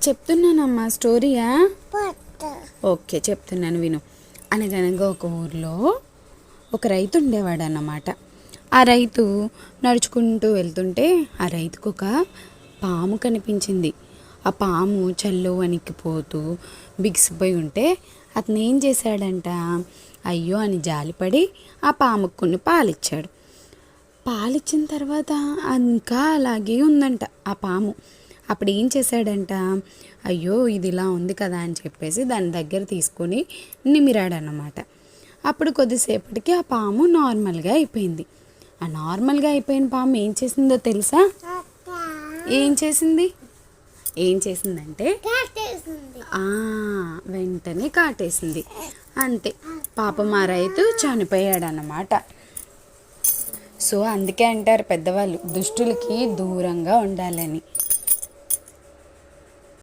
చెప్తున్నానమ్మా స్టోరీయా. Okay చెప్తున్నాను విను. అనగనగా ఒక ఊర్లో ఒక రైతు ఉండేవాడు అన్నమాట. ఆ రైతు నడుచుకుంటూ వెళ్తుంటే ఆ రైతుకు ఒక పాము కనిపించింది. ఆ పాము చల్లో వణికిపోతూ బిగిసిపోయి ఉంటే అతను ఏం చేశాడంట, అయ్యో అని జాలిపడి ఆ పాముకు కొన్ని పాలిచ్చాడు. పాలిచ్చిన తర్వాత ఇంకా అలాగే ఉందంట ఆ పాము. అప్పుడు ఏం చేశాడంట, అయ్యో ఇది ఇలా ఉంది కదా అని చెప్పేసి దాని దగ్గర తీసుకొని నిమిరాడన్నమాట. అప్పుడు కొద్దిసేపటికి ఆ పాము నార్మల్గా అయిపోయింది. ఆ నార్మల్గా అయిపోయిన పాము ఏం చేసిందో తెలుసా? ఏం చేసిందంటే వెంటనే కాటేసింది. అంతే, పాపం ఆ రైతు చనిపోయాడన్నమాట. సో అందుకే అంటారు పెద్దవాళ్ళు, దుష్టులకి దూరంగా ఉండాలని.